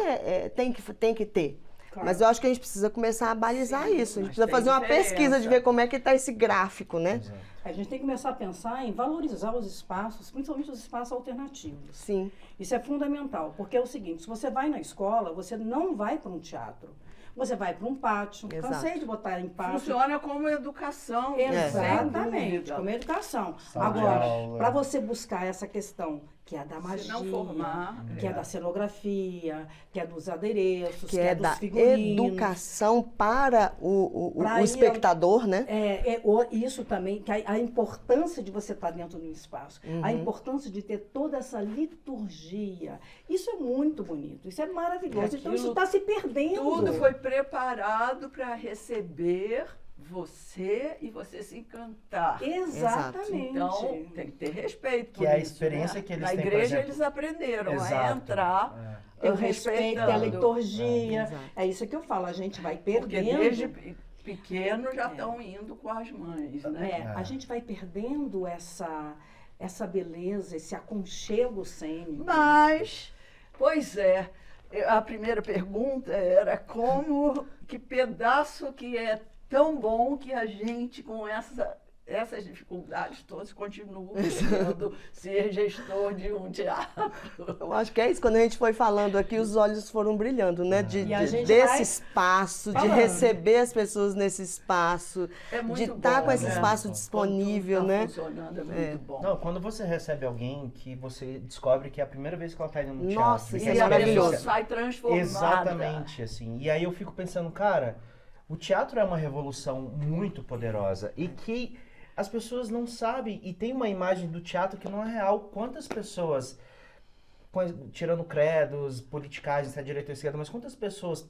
tem que ter. Claro. Mas eu acho que a gente precisa começar a balizar isso. A gente mas precisa tem fazer uma diferença. pesquisa de ver como é que está esse gráfico, né? Exato. A gente tem que começar a pensar em valorizar os espaços, principalmente os espaços alternativos. Sim. Isso é fundamental, porque é o seguinte, se você vai na escola, você não vai para um teatro. Você vai para um pátio. Exato. Cansei de botar em pátio. Funciona como educação. Exatamente, sem dúvida. como educação. Sala de Agora, aula. para você buscar essa questão, que é da Se magia, não formar, que é da cenografia, que é dos adereços, Que que é dos da figurinos. educação para o Pra ir espectador, né? Isso também, que a importância de você estar dentro do espaço, a importância de ter toda essa liturgia. Isso é muito bonito, isso é maravilhoso. Então isso está se perdendo. Tudo foi preparado para receber você e você se encantar. Exatamente. Então, tem que ter respeito por Que é a isso, experiência né? que eles Na têm, por igreja exemplo. eles aprenderam a Exato. entrar. Tem o respeito, tem a respeitando. liturgia. Exato. É isso que eu falo, a gente vai Porque perdendo. desde pequeno já estão indo com as mães, né? A gente vai perdendo essa beleza, esse aconchego cênico. Mas, pois é, a primeira pergunta era que pedaço que é tão bom que a gente com essas dificuldades todas continua querendo ser gestor de um teatro. Eu acho que é isso. Quando a gente foi falando aqui, os olhos foram brilhando, né? E a gente desse vai espaço, de falando. receber as pessoas nesse espaço, É muito de estar bom, com esse né? espaço disponível, Quando tudo né? tá funcionando, é muito bom. Não, quando você recebe alguém que você descobre que é a primeira vez que ela tá indo no Nossa, teatro. isso E é a maravilhoso. pessoa sai transformada. Exatamente, assim. E aí eu fico pensando, cara, o teatro é uma revolução muito poderosa e que as pessoas não sabem, e tem uma imagem do teatro que não é real. Quantas pessoas, tirando credos, politicagens, se é direita ou esquerda, mas quantas pessoas,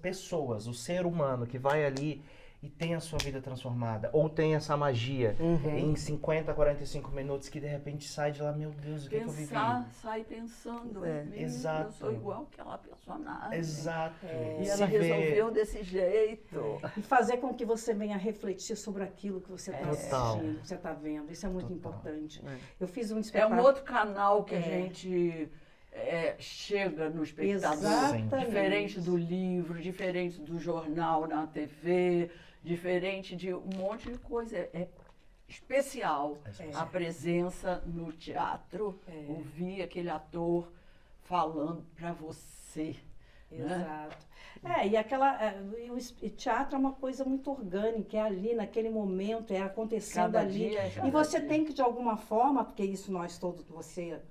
o ser humano que vai ali e tem a sua vida transformada, ou tem essa magia em 50, 45 minutos que de repente sai de lá, meu Deus, o que, que eu vivi? Sai pensando, Exato. eu sou igual aquela personagem. Exato. E Se ela vê- resolveu desse jeito. E fazer com que você venha refletir sobre aquilo que você está Total. assistindo, que você está vendo. Isso é muito importante. Eu fiz um É espetáculo. um outro canal que a gente chega no espectador. Exatamente. Diferente do livro, diferente do jornal na TV, diferente de um monte de coisa. É especial a presença no teatro, ouvir aquele ator falando para você. Né? Exato. E teatro é uma coisa muito orgânica, é ali, naquele momento, é acontecendo Cada ali. dia, cada E você dia. tem que, de alguma forma, porque isso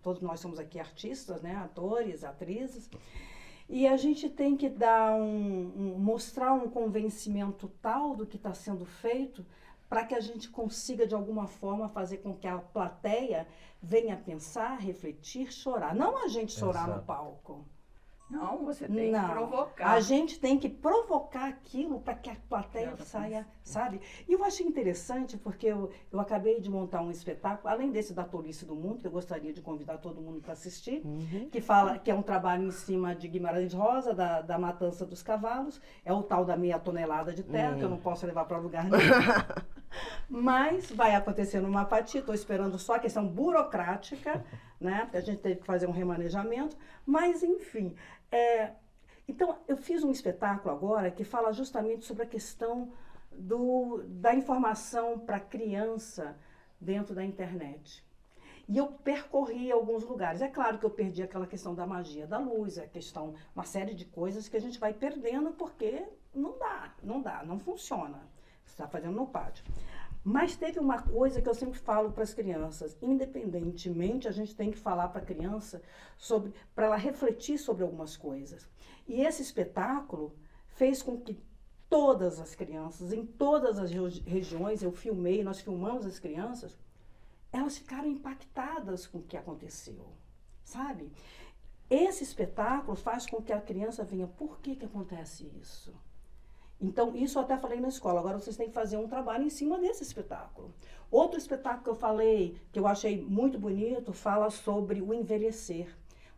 todos nós somos aqui artistas, né? Atores, atrizes, e a gente tem que mostrar um convencimento tal do que está sendo feito para que a gente consiga, de alguma forma, fazer com que a plateia venha pensar, refletir, chorar. Não a gente chorar no Exato. palco. Não, você tem Não. que provocar. A gente tem que provocar aquilo para que a plateia saia, sabe? E eu achei interessante porque eu acabei de montar um espetáculo, além desse da Tolice do Mundo, que eu gostaria de convidar todo mundo para assistir, que é um trabalho em cima de Guimarães Rosa, da matança dos cavalos, é o tal da meia tonelada de terra, que eu não posso levar para lugar nenhum. Mas vai acontecer no Mapati, estou esperando só a questão burocrática, né? Porque a gente teve que fazer um remanejamento, mas enfim. Então, eu fiz um espetáculo agora que fala justamente sobre a questão da informação para a criança dentro da internet. E eu percorri alguns lugares. É claro que eu perdi aquela questão da magia da luz, uma série de coisas que a gente vai perdendo porque não funciona. Você está fazendo no pátio. Mas teve uma coisa que eu sempre falo para as crianças, independentemente, a gente tem que falar para a criança para ela refletir sobre algumas coisas. E esse espetáculo fez com que todas as crianças, em todas as regiões, nós filmamos as crianças, elas ficaram impactadas com o que aconteceu, sabe? Esse espetáculo faz com que a criança venha, por que acontece isso? Então, isso eu até falei na escola, agora vocês têm que fazer um trabalho em cima desse espetáculo. Outro espetáculo que eu falei, que eu achei muito bonito, fala sobre o envelhecer,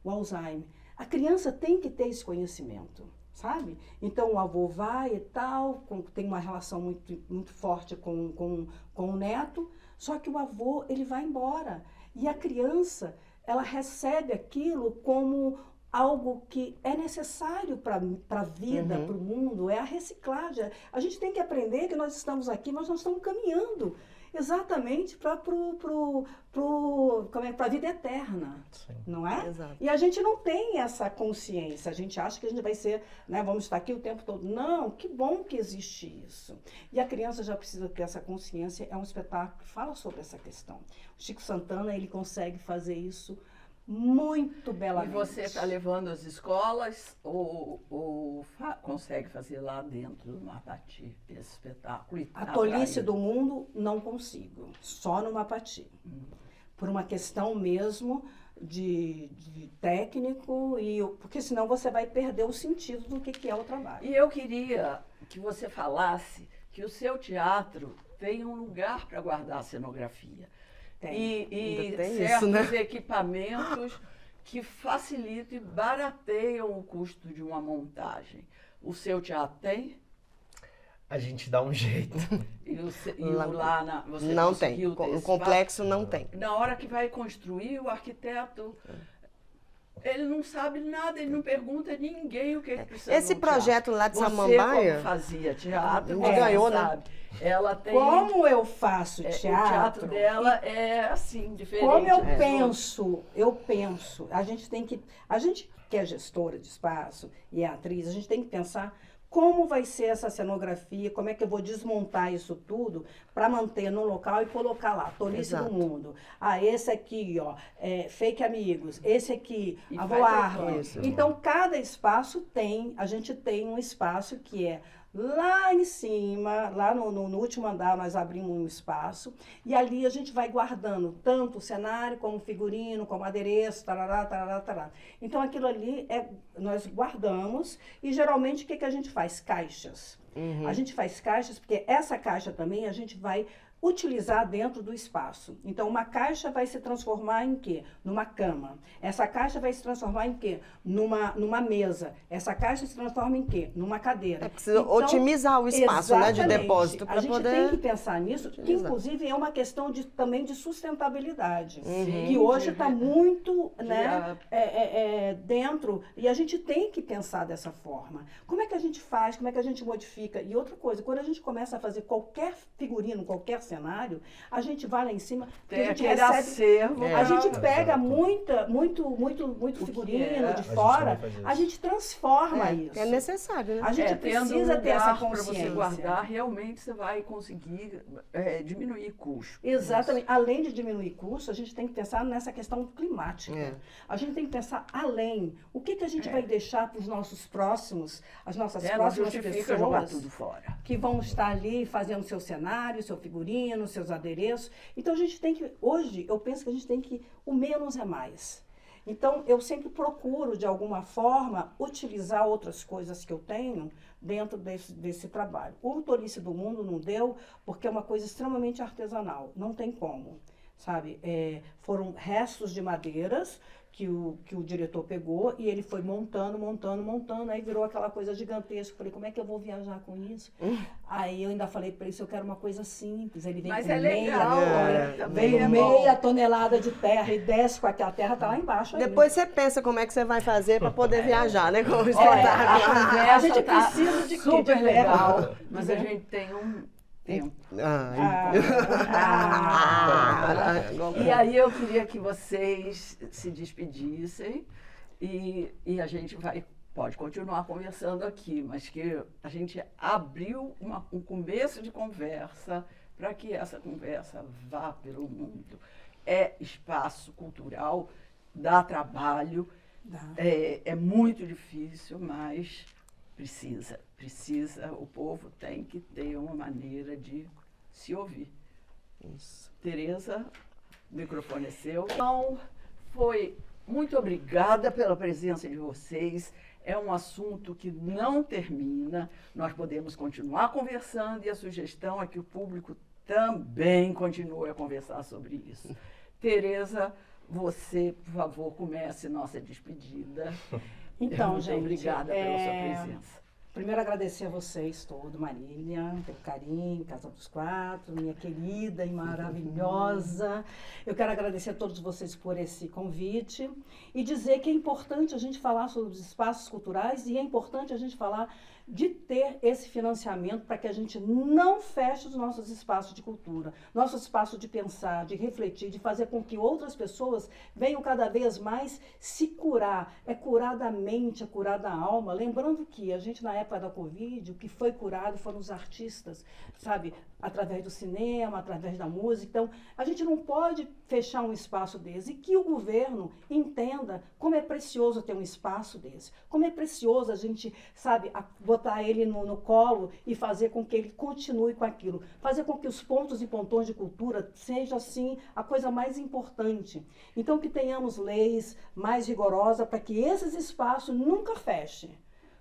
o Alzheimer. A criança tem que ter esse conhecimento, sabe? Então, o avô vai e tal, tem uma relação muito, muito forte com o neto, só que o avô, ele vai embora. E a criança, ela recebe aquilo como algo que é necessário para a vida, para o mundo, é a reciclagem. A gente tem que aprender que nós estamos aqui, mas nós estamos caminhando exatamente para a vida eterna, Sim. não é? Exato. E a gente não tem essa consciência, a gente acha que a gente vai ser, né, vamos estar aqui o tempo todo. Não, que bom que existe isso. E a criança já precisa ter essa consciência, é um espetáculo que fala sobre essa questão. O Chico Santana, ele consegue fazer isso muito E belamente. você está levando as escolas ou consegue fazer lá dentro do Mapati esse espetáculo? A tolice do mundo não consigo, só no Mapati. Por uma questão mesmo de técnico, porque senão você vai perder o sentido do que é o trabalho. E eu queria que você falasse que o seu teatro tem um lugar para guardar a cenografia. Tem. E Ainda tem certos isso, né? equipamentos que facilitam e barateiam o custo de uma montagem. O seu teatro tem? A gente dá um jeito. Você Não conseguiu tem. ter O esse complexo não tem. Na hora que vai construir, o arquiteto, ele não sabe nada, ele não pergunta a ninguém o que ele precisa. Esse no projeto teatro. lá de Você, Samambaia, como fazia teatro, a gente ganhou, né? sabe. Ela tem... Como eu faço o teatro, teatro dela é assim, diferente. como eu dos outros. penso, a gente que é gestora de espaço e é atriz, a gente tem que pensar como vai ser essa cenografia, como é que eu vou desmontar isso tudo para manter no local e colocar lá, Tolice do Exato. Mundo. Ah, esse aqui, ó, Fake Amigos, esse aqui, E a faz Voar. isso. Então, cada espaço a gente tem um espaço que é lá em cima, lá no último andar, nós abrimos um espaço e ali a gente vai guardando tanto o cenário, como o figurino, como adereço, tarará, tarará, tarará. Então, aquilo ali nós guardamos e geralmente o que a gente faz? Caixas. A gente faz caixas porque essa caixa também a gente vai utilizar dentro do espaço. Então, uma caixa vai se transformar em quê? Numa cama. Essa caixa vai se transformar em quê? Numa mesa. Essa caixa se transforma em quê? Numa cadeira. É preciso otimizar o espaço, né, de exatamente. depósito para A gente poder... tem que pensar nisso, que utilizar. inclusive é uma questão também de sustentabilidade, Sim, que hoje de- está muito de- né, dentro, e a gente tem que pensar dessa forma. Como é que a gente faz, como é que a gente modifica? E outra coisa, quando a gente começa a fazer qualquer figurino, qualquer cenário, a gente vai lá em cima, porque Tem a gente aquele recebe... acervo. A gente Exato. pega muito que figurino é? de A gente fora, também faz a isso. gente transforma isso. É necessário, né? A gente Tendo precisa um ter essa lugar para você consciência. guardar, realmente você vai conseguir diminuir custo. Exatamente. Além de diminuir custo, a gente tem que pensar nessa questão climática. É. A gente tem que pensar além. O que a gente vai deixar para os nossos próximos, as nossas Não próximas justifica jogar pessoas tudo fora. que vão estar ali fazendo seu cenário, seu figurino, seus adereços. Então, a gente tem que... Hoje, eu penso que a gente tem que... O menos é mais. Então, eu sempre procuro, de alguma forma, utilizar outras coisas que eu tenho dentro desse trabalho. O Tolice do Mundo não deu, porque é uma coisa extremamente artesanal. Não tem como, sabe? Foram restos de madeiras que o diretor pegou e ele foi montando, aí virou aquela coisa gigantesca. Eu falei, como é que eu vou viajar com isso? Aí eu ainda falei para ele, eu quero uma coisa simples. Ele vem Mas com é legal, também veio é meia bom. tonelada de terra e desce com aquela terra, tá lá embaixo ainda. Depois você pensa como é que você vai fazer para poder viajar, né? Com o Olha, espetáculo. a conversa A gente tá precisa de quê? super De legal, mas a gente tem um tempo. E aí eu queria que vocês se despedissem e a gente pode continuar conversando aqui, mas que a gente abriu um começo de conversa para que essa conversa vá pelo mundo. É espaço cultural, dá trabalho, é muito difícil, mas precisa, o povo tem que ter uma maneira de se ouvir. Isso. Tereza, o microfone é seu. Então, muito obrigada pela presença de vocês. É um assunto que não termina. Nós podemos continuar conversando e a sugestão é que o público também continue a conversar sobre isso. Tereza, você, por favor, comece nossa despedida. Então, Muito gente, obrigada pela sua presença. Primeiro, agradecer a vocês todos, Marília, pelo carinho, Casa dos Quatro, minha querida e maravilhosa. Eu quero agradecer a todos vocês por esse convite e dizer que é importante a gente falar sobre os espaços culturais e é importante a gente falar de ter esse financiamento para que a gente não feche os nossos espaços de cultura, nosso espaço de pensar, de refletir, de fazer com que outras pessoas venham cada vez mais se curar. É curar da mente, é curar da alma. Lembrando que a gente, na época da Covid, o que foi curado foram os artistas, sabe? Através do cinema, através da música. Então, a gente não pode fechar um espaço desse. E que o governo entenda como é precioso ter um espaço desse. Como é precioso a gente, sabe, botar ele no colo e fazer com que ele continue com aquilo. Fazer com que os pontos e pontões de cultura seja, assim, a coisa mais importante. Então, que tenhamos leis mais rigorosas para que esses espaços nunca fechem.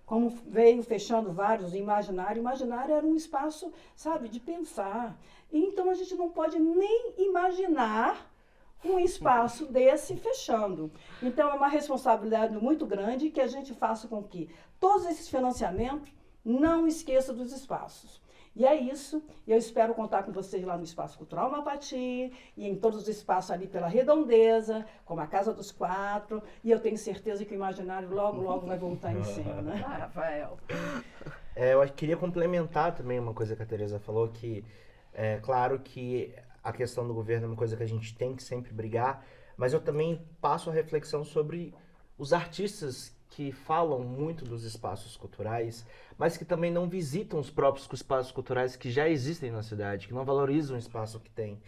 Como veio fechando vários, o imaginário era um espaço, sabe, de pensar. E então a gente não pode nem imaginar um espaço desse fechando. Então é uma responsabilidade muito grande que a gente faça com que todos esses financiamentos não esqueçam dos espaços. E é isso, eu espero contar com vocês lá no Espaço Cultural Mapati e em todos os espaços ali pela Redondeza, como a Casa dos Quatro, e eu tenho certeza que o imaginário logo, logo vai voltar em cena. Rafael. Eu queria complementar também uma coisa que a Tereza falou, que é claro que a questão do governo é uma coisa que a gente tem que sempre brigar, mas eu também passo a reflexão sobre os artistas que falam muito dos espaços culturais, mas que também não visitam os próprios espaços culturais que já existem na cidade, que não valorizam o espaço que tem.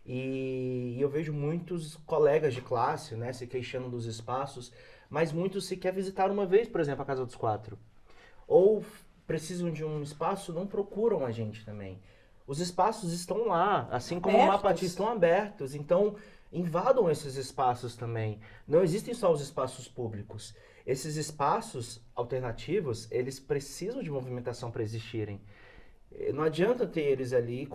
E eu vejo muitos colegas de classe, né, se queixando dos espaços, mas muitos sequer visitaram uma vez, por exemplo, a Casa dos Quatro. Ou precisam de um espaço, não procuram a gente também. Os espaços estão lá, assim como o Mapati estão abertos, então invadam esses espaços também. Não existem só os espaços públicos. Esses espaços alternativos, eles precisam de movimentação para existirem. Não adianta ter eles ali,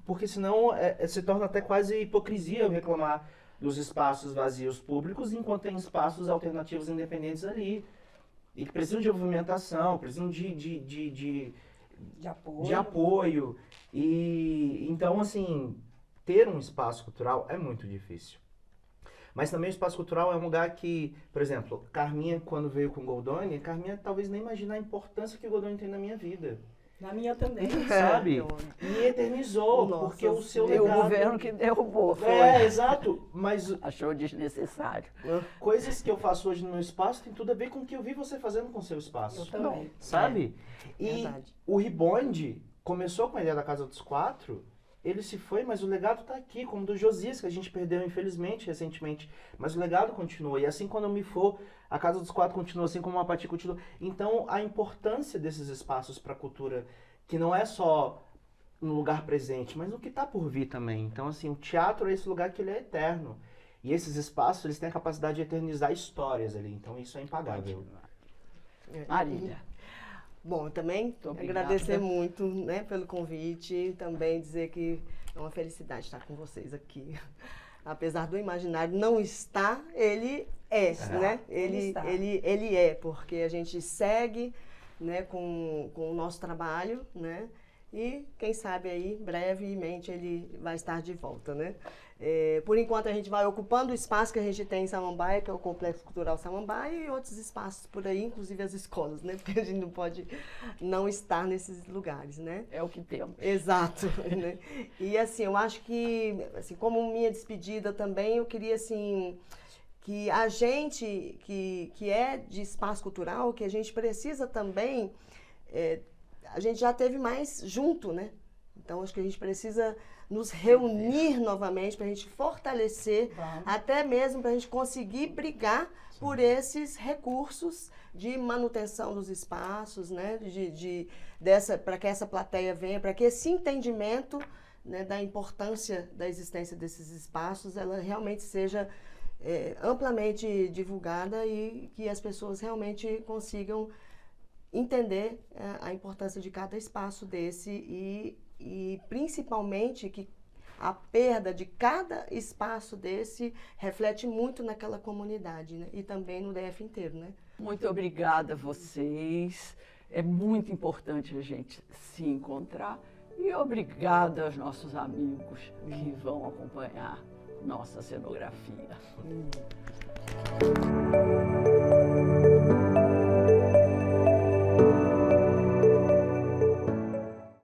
porque senão se torna até quase hipocrisia eu reclamar dos espaços vazios públicos enquanto tem espaços alternativos independentes ali. E que precisam de movimentação, precisam de apoio. E então, assim, ter um espaço cultural é muito difícil. Mas também o espaço cultural é um lugar que, por exemplo, Carminha, quando veio com o Goldoni, Carminha talvez nem imagine a importância que o Goldoni tem na minha vida. Na minha também. Sabe? E eternizou, porque o seu legado... O governo que derrubou. Exato. Mas achou desnecessário. Coisas que eu faço hoje no meu espaço tem tudo a ver com o que eu vi você fazendo com o seu espaço. Eu também. Sabe? E Verdade. o Ribonde começou com a ideia da Casa dos Quatro, ele se foi, mas o legado está aqui, como do Josias, que a gente perdeu, infelizmente, recentemente. Mas o legado continua. E assim, quando eu me for, a Casa dos Quatro continua, assim como a Mapati continua. Então, a importância desses espaços para a cultura, que não é só no lugar presente, mas no que está por vir também. Então, assim, o teatro é esse lugar que ele é eterno. E esses espaços, eles têm a capacidade de eternizar histórias ali. Então, isso é impagável. Marília. Bom, também agradecer muito, né, pelo convite, também dizer que é uma felicidade estar com vocês aqui. Apesar do imaginário não estar, ele né? Ele é, porque a gente segue, né, com o nosso trabalho, né? E quem sabe aí, brevemente, ele vai estar de volta, né? Por enquanto a gente vai ocupando o espaço que a gente tem em Samambaia, que é o Complexo Cultural Samambaia, e outros espaços por aí, inclusive as escolas, né? Porque a gente não pode não estar nesses lugares, né? É o que temos. Exato, né? E assim, eu acho que, assim, como minha despedida também, eu queria, assim, que a gente que é de espaço cultural, que a gente precisa também, a gente já teve mais junto, né? Então, acho que a gente precisa nos reunir novamente para a gente fortalecer, até mesmo para a gente conseguir brigar por esses recursos de manutenção dos espaços, né? Para que essa plateia venha, para que esse entendimento, né, da importância da existência desses espaços, ela realmente seja amplamente divulgada e que as pessoas realmente consigam entender a importância de cada espaço desse e principalmente que a perda de cada espaço desse reflete muito naquela comunidade, né? E também no DF inteiro, né? Muito obrigada a vocês. É muito importante a gente se encontrar e obrigada aos nossos amigos que vão acompanhar nossa cenografia.